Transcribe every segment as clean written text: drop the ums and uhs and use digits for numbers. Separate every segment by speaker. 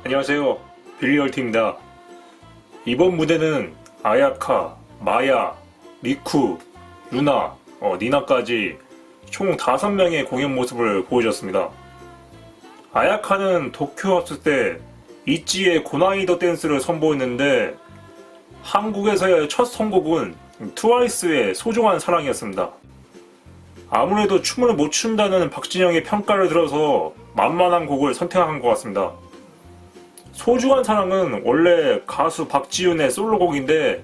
Speaker 1: 안녕하세요, 빌리얼트입니다. 이번 무대는 아야카, 마야, 리쿠, 유나, 니나까지 총 5명의 공연 모습을 보여줬습니다. 아야카는 도쿄 합숙 때 이찌의 고난이도 댄스를 선보였는데 한국에서의 첫 선곡은 트와이스의 소중한 사랑이었습니다. 아무래도 춤을 못 춘다는 박진영의 평가를 들어서 만만한 곡을 선택한 것 같습니다. 소중한 사랑은 원래 가수 박지윤의 솔로곡인데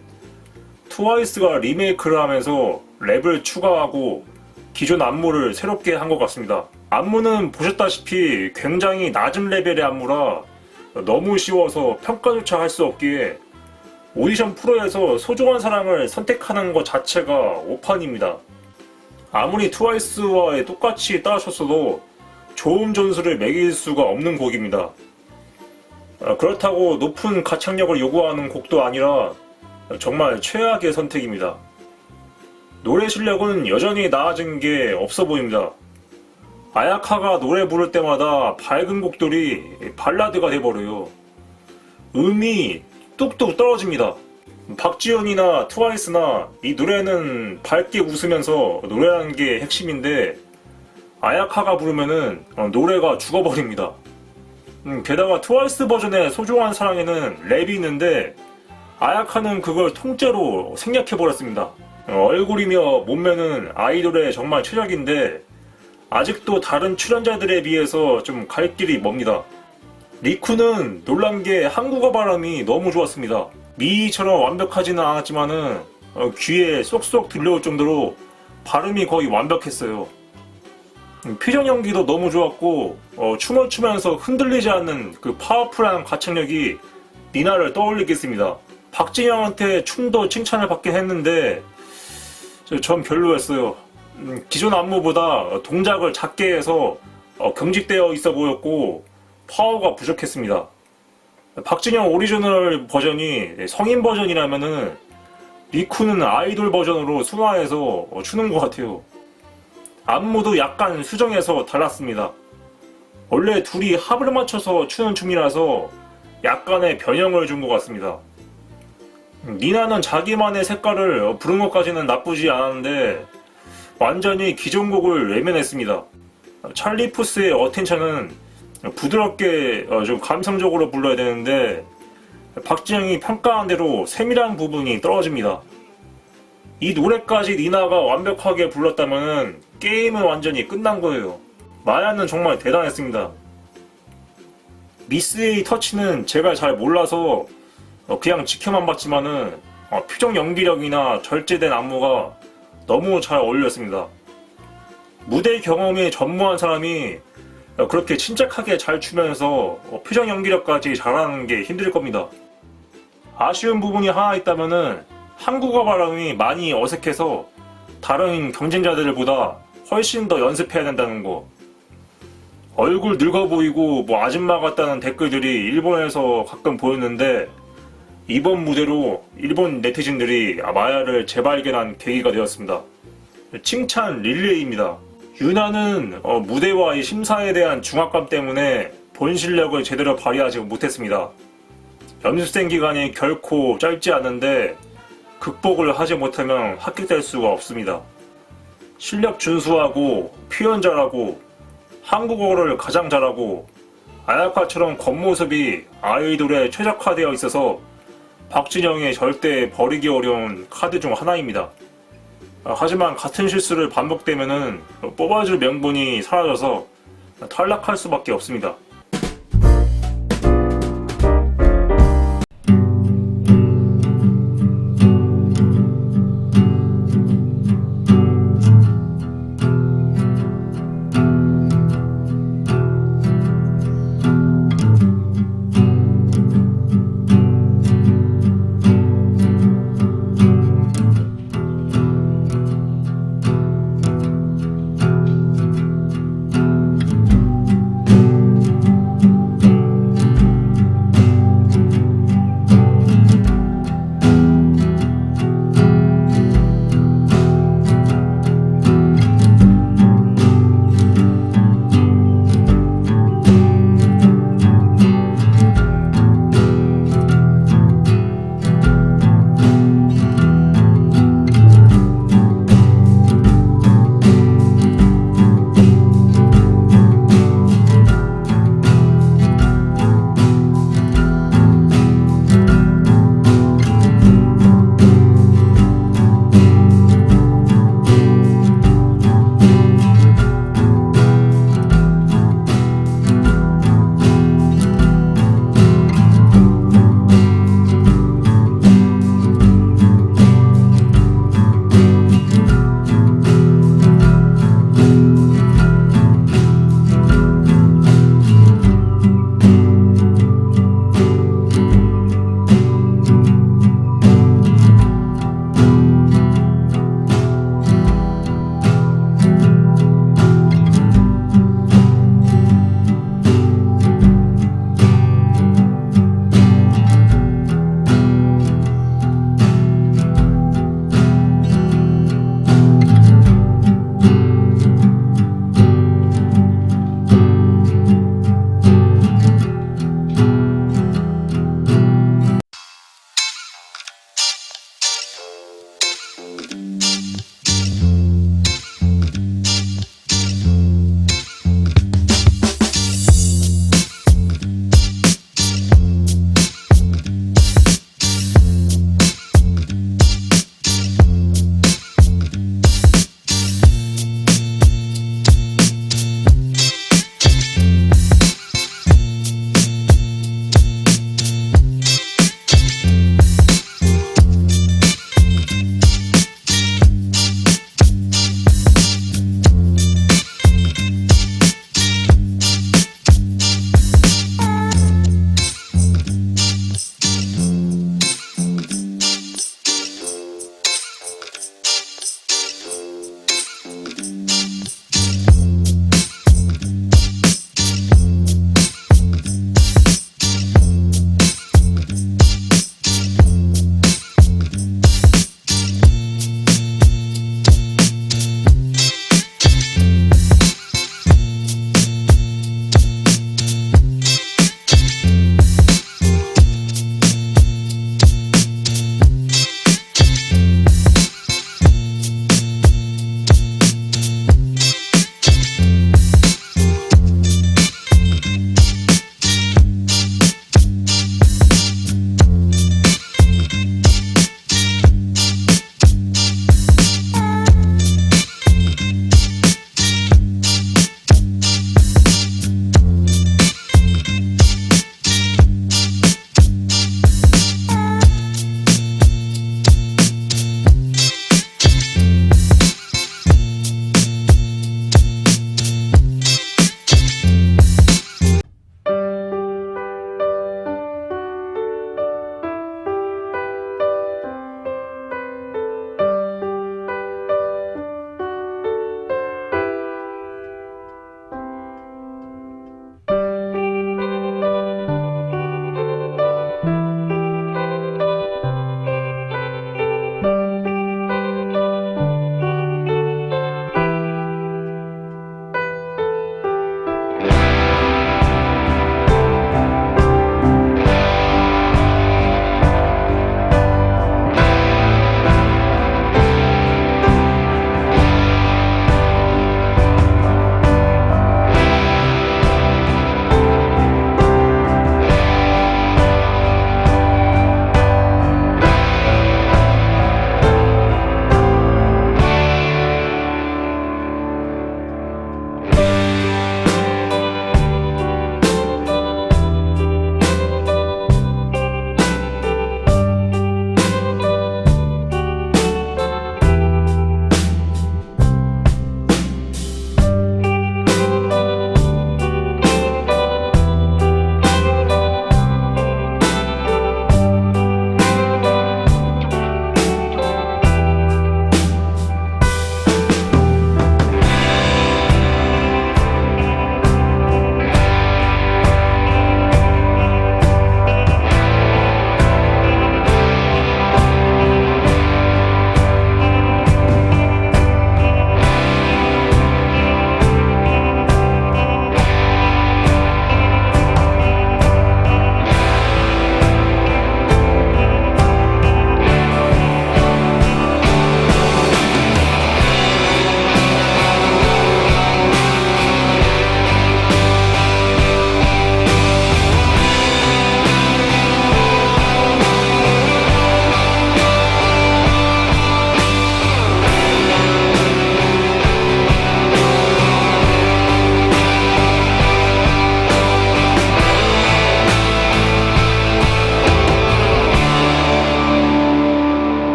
Speaker 1: 트와이스가 리메이크를 하면서 랩을 추가하고 기존 안무를 새롭게 한 것 같습니다. 안무는 보셨다시피 굉장히 낮은 레벨의 안무라 너무 쉬워서 평가조차 할 수 없기에 오디션 프로에서 소중한 사랑을 선택하는 것 자체가 오판입니다. 아무리 트와이스와 똑같이 따라쳤어도 좋은 점수를 매길 수가 없는 곡입니다. 그렇다고 높은 가창력을 요구하는 곡도 아니라 정말 최악의 선택입니다. 노래 실력은 여전히 나아진 게 없어 보입니다. 아야카가 노래 부를 때마다 밝은 곡들이 발라드가 돼버려요. 음이 뚝뚝 떨어집니다. 박지현이나 트와이스나 이 노래는 밝게 웃으면서 노래하는 게 핵심인데 아야카가 부르면은 노래가 죽어버립니다. 게다가 트와이스 버전의 소중한 사랑에는 랩이 있는데 아야카는 그걸 통째로 생략해버렸습니다. 얼굴이며 몸매는 아이돌의 정말 최적인데 아직도 다른 출연자들에 비해서 좀 갈 길이 멉니다. 리쿠는 놀란 게 한국어 발음이 너무 좋았습니다. 미이처럼 완벽하지는 않았지만은 귀에 쏙쏙 들려올 정도로 발음이 거의 완벽했어요. 표정 연기도 너무 좋았고 춤을 추면서 흔들리지 않는 그 파워풀한 가창력이 니나를 떠올리게 했습니다. 박진영한테 춤도 칭찬을 받긴 했는데 전 별로였어요. 기존 안무보다 동작을 작게 해서 경직되어 있어 보였고 파워가 부족했습니다. 박진영 오리지널 버전이 성인 버전이라면은 리쿠는 아이돌 버전으로 순화해서 추는 것 같아요. 안무도 약간 수정해서 달랐습니다. 원래 둘이 합을 맞춰서 추는 춤이라서 약간의 변형을 준 것 같습니다. 니나는 자기만의 색깔을 부른 것까지는 나쁘지 않았는데 완전히 기존 곡을 외면했습니다. 찰리 푸스의 어텐션은 부드럽게 좀 감성적으로 불러야 되는데 박진영이 평가한 대로 세밀한 부분이 떨어집니다. 이 노래까지 니나가 완벽하게 불렀다면 게임은 완전히 끝난 거예요. 마야는 정말 대단했습니다. 미스 A 터치는 제가 잘 몰라서 그냥 지켜만 봤지만은 표정 연기력이나 절제된 안무가 너무 잘 어울렸습니다. 무대 경험이 전무한 사람이 그렇게 침착하게 잘 추면서 표정 연기력까지 잘하는 게 힘들 겁니다. 아쉬운 부분이 하나 있다면은 한국어 발음이 많이 어색해서 다른 경쟁자들보다 훨씬 더 연습해야 된다는 거. 얼굴 늙어 보이고 아줌마 같다는 댓글들이 일본에서 가끔 보였는데 이번 무대로 일본 네티즌들이 마야를 재발견한 계기가 되었습니다. 칭찬 릴레이입니다. 유나는 무대와 이 심사에 대한 중압감 때문에 본 실력을 제대로 발휘하지 못했습니다. 연습생 기간이 결코 짧지 않은데 극복을 하지 못하면 합격될 수가 없습니다. 실력 준수하고 표현 잘하고 한국어를 가장 잘하고 아야카처럼 겉모습이 아이돌에 최적화되어 있어서 박진영이 절대 버리기 어려운 카드 중 하나입니다. 하지만 같은 실수를 반복되면은 뽑아줄 명분이 사라져서 탈락할 수밖에 없습니다.